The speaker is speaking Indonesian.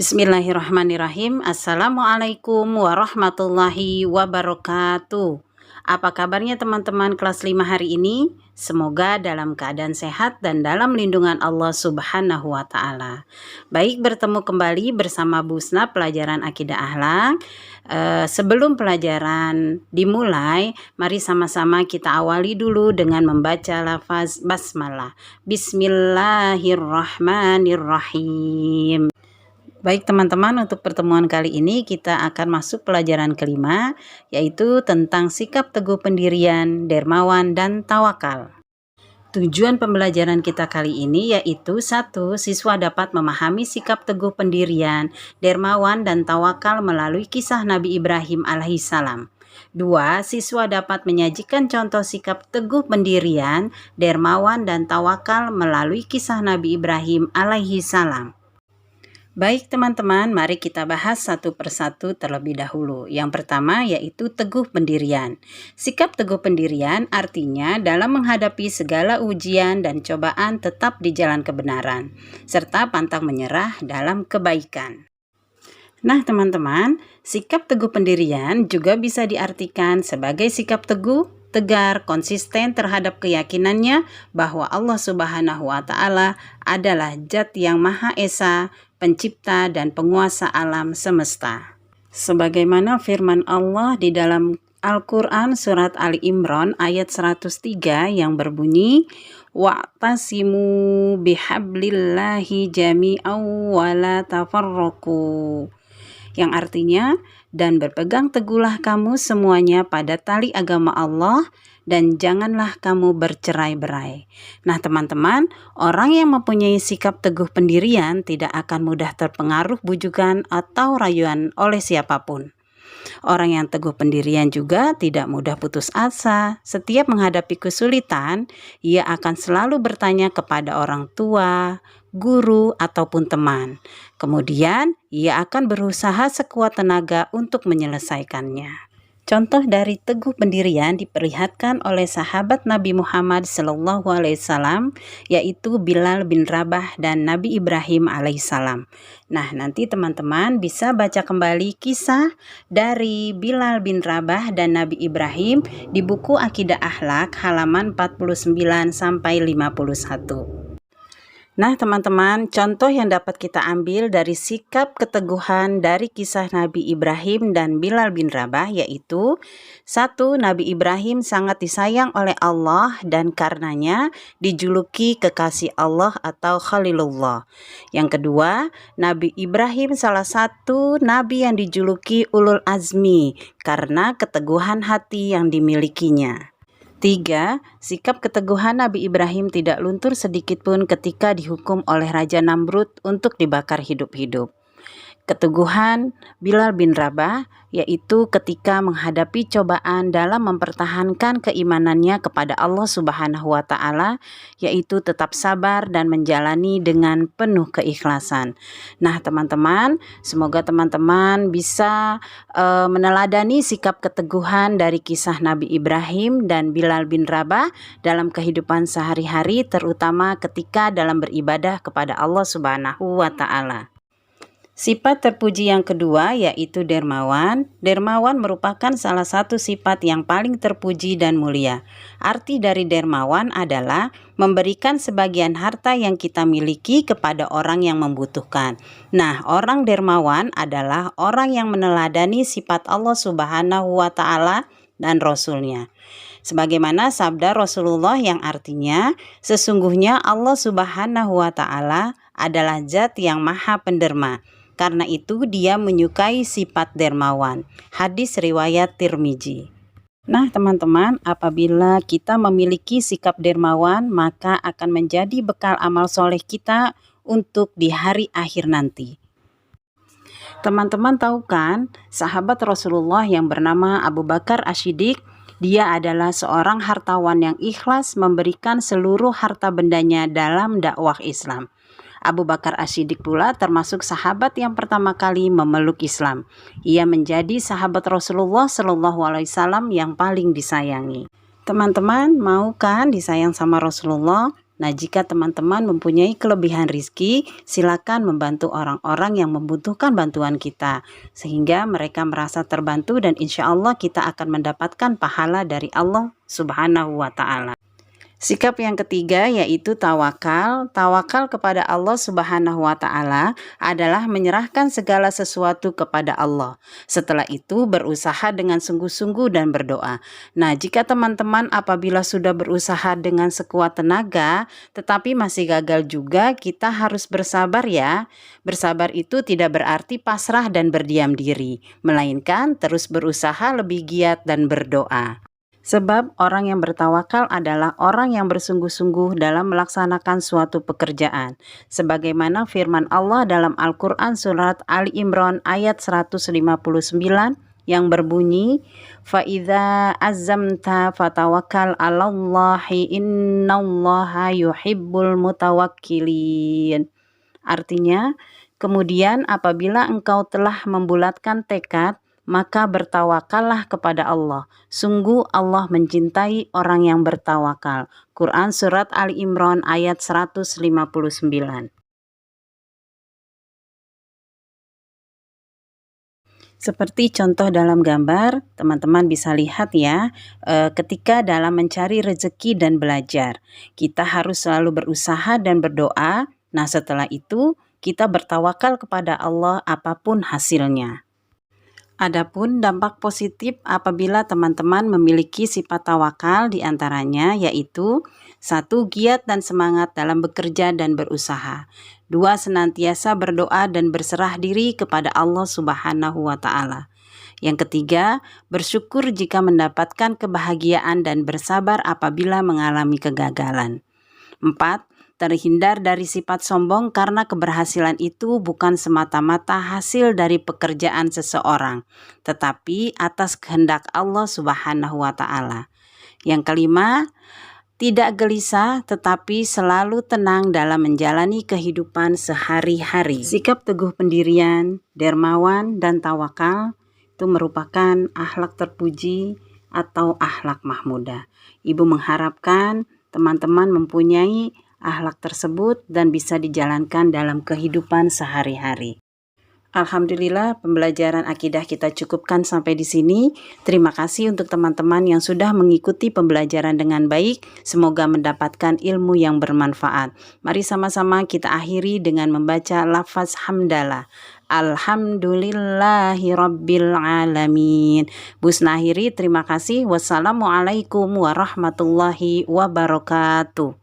Bismillahirrahmanirrahim. Assalamualaikum warahmatullahi wabarakatuh. Apa kabarnya teman-teman kelas 5 hari ini? Semoga dalam keadaan sehat dan dalam lindungan Allah Subhanahu wa Ta'ala. Baik, bertemu kembali bersama Busna pelajaran Akidah Akhlak. Sebelum pelajaran dimulai, mari sama-sama kita awali dulu dengan membaca lafaz basmalah. Bismillahirrahmanirrahim. Baik teman-teman, untuk pertemuan kali ini kita akan masuk pelajaran kelima, yaitu tentang sikap teguh pendirian, dermawan, dan tawakal. Tujuan pembelajaran kita kali ini yaitu 1. Siswa dapat memahami sikap teguh pendirian, dermawan, dan tawakal melalui kisah Nabi Ibrahim alaihissalam. 2. Siswa dapat menyajikan contoh sikap teguh pendirian, dermawan, dan tawakal melalui kisah Nabi Ibrahim alaihissalam. Baik teman-teman, mari kita bahas satu persatu terlebih dahulu. Yang pertama yaitu teguh pendirian. Sikap teguh pendirian artinya dalam menghadapi segala ujian dan cobaan tetap di jalan kebenaran, serta pantang menyerah dalam kebaikan. Nah teman-teman, sikap teguh pendirian juga bisa diartikan sebagai sikap teguh, tegar, konsisten terhadap keyakinannya bahwa Allah Subhanahu wa Ta'ala adalah Zat yang Maha Esa, pencipta dan penguasa alam semesta. Sebagaimana firman Allah di dalam Al-Quran surat Ali Imran ayat 103 yang berbunyi, wa'tasimu bihablillahi jami'aw wa la tafarraqu, yang artinya, dan berpegang teguhlah kamu semuanya pada tali agama Allah dan janganlah kamu bercerai-berai. Nah teman-teman, orang yang mempunyai sikap teguh pendirian tidak akan mudah terpengaruh bujukan atau rayuan oleh siapapun. Orang yang teguh pendirian juga tidak mudah putus asa. Setiap menghadapi kesulitan, ia akan selalu bertanya kepada orang tua, guru, ataupun teman. Kemudian, ia akan berusaha sekuat tenaga untuk menyelesaikannya. Contoh dari teguh pendirian diperlihatkan oleh sahabat Nabi Muhammad SAW, yaitu Bilal bin Rabah dan Nabi Ibrahim alaihissalam. Nah, nanti teman-teman bisa baca kembali kisah dari Bilal bin Rabah dan Nabi Ibrahim di buku Akidah Akhlak halaman 49 sampai 51. Nah teman-teman, contoh yang dapat kita ambil dari sikap keteguhan dari kisah Nabi Ibrahim dan Bilal bin Rabah yaitu 1. Nabi Ibrahim sangat disayang oleh Allah dan karenanya dijuluki kekasih Allah atau Khalilullah. Yang kedua, Nabi Ibrahim salah satu nabi yang dijuluki Ulul Azmi karena keteguhan hati yang dimilikinya. 3. Sikap keteguhan Nabi Ibrahim tidak luntur sedikitpun ketika dihukum oleh Raja Namrud untuk dibakar hidup-hidup. Keteguhan Bilal bin Rabah yaitu ketika menghadapi cobaan dalam mempertahankan keimanannya kepada Allah Subhanahu wa Ta'ala, yaitu tetap sabar dan menjalani dengan penuh keikhlasan. Nah teman-teman, semoga teman-teman bisa meneladani sikap keteguhan dari kisah Nabi Ibrahim dan Bilal bin Rabah dalam kehidupan sehari-hari, terutama ketika dalam beribadah kepada Allah Subhanahu wa Ta'ala. Sifat terpuji yang kedua yaitu dermawan. Dermawan merupakan salah satu sifat yang paling terpuji dan mulia. Arti dari dermawan adalah memberikan sebagian harta yang kita miliki kepada orang yang membutuhkan. Nah, orang dermawan adalah orang yang meneladani sifat Allah Subhanahu wa Ta'ala dan Rasul-Nya. Sebagaimana sabda Rasulullah yang artinya, sesungguhnya Allah Subhanahu wa Ta'ala adalah Zat yang Maha Penderma. Karena itu dia menyukai sifat dermawan. Hadis riwayat Tirmizi. Nah teman-teman, apabila kita memiliki sikap dermawan, maka akan menjadi bekal amal soleh kita untuk di hari akhir nanti. Teman-teman tahu kan, sahabat Rasulullah yang bernama Abu Bakar As-Siddiq, dia adalah seorang hartawan yang ikhlas memberikan seluruh harta bendanya dalam dakwah Islam. Abu Bakar As-Siddiq pula termasuk sahabat yang pertama kali memeluk Islam. Ia menjadi sahabat Rasulullah SAW yang paling disayangi. Teman-teman, mau kan disayang sama Rasulullah? Nah, jika teman-teman mempunyai kelebihan rizki, silakan membantu orang-orang yang membutuhkan bantuan kita, sehingga mereka merasa terbantu dan insya Allah kita akan mendapatkan pahala dari Allah Subhanahu wa Ta'ala. Sikap yang ketiga yaitu tawakal. Tawakal kepada Allah Subhanahu wa Ta'ala adalah menyerahkan segala sesuatu kepada Allah. Setelah itu berusaha dengan sungguh-sungguh dan berdoa. Nah, jika teman-teman apabila sudah berusaha dengan sekuat tenaga tetapi masih gagal juga, kita harus bersabar ya. Bersabar itu tidak berarti pasrah dan berdiam diri, melainkan terus berusaha lebih giat dan berdoa. Sebab orang yang bertawakal adalah orang yang bersungguh-sungguh dalam melaksanakan suatu pekerjaan. Sebagaimana firman Allah dalam Al-Quran surat Ali Imran ayat 159 yang berbunyi, فَإِذَا أَزَّمْتَ فَتَوَكَّلْ عَلَى اللَّهِ إِنَّ اللَّهَ يُحِبُّ الْمُتَوَكِّلِينَ. Artinya, kemudian apabila engkau telah membulatkan tekad, maka bertawakallah kepada Allah. Sungguh Allah mencintai orang yang bertawakal. Quran Surat Ali Imran ayat 159. Seperti contoh dalam gambar, teman-teman bisa lihat ya, ketika dalam mencari rezeki dan belajar, kita harus selalu berusaha dan berdoa. Nah, setelah itu kita bertawakal kepada Allah apapun hasilnya. Adapun dampak positif apabila teman-teman memiliki sifat tawakal diantaranya yaitu 1. Giat dan semangat dalam bekerja dan berusaha. 2. Senantiasa berdoa dan berserah diri kepada Allah Subhanahu wa Ta'ala. Yang ketiga, bersyukur jika mendapatkan kebahagiaan dan bersabar apabila mengalami kegagalan. 4. Terhindar dari sifat sombong karena keberhasilan itu bukan semata-mata hasil dari pekerjaan seseorang, tetapi atas kehendak Allah Subhanahu wa Ta'ala. Yang kelima, tidak gelisah tetapi selalu tenang dalam menjalani kehidupan sehari-hari. Sikap teguh pendirian, dermawan, dan tawakal itu merupakan akhlak terpuji atau akhlak mahmudah. Ibu mengharapkan teman-teman mempunyai akhlak tersebut dan bisa dijalankan dalam kehidupan sehari-hari. Alhamdulillah, pembelajaran akidah kita cukupkan sampai di sini. Terima kasih untuk teman-teman yang sudah mengikuti pembelajaran dengan baik. Semoga mendapatkan ilmu yang bermanfaat. Mari sama-sama kita akhiri dengan membaca lafaz hamdalah. Alhamdulillahi Rabbil Alamin. Busnahiri, terima kasih. Wassalamualaikum warahmatullahi wabarakatuh.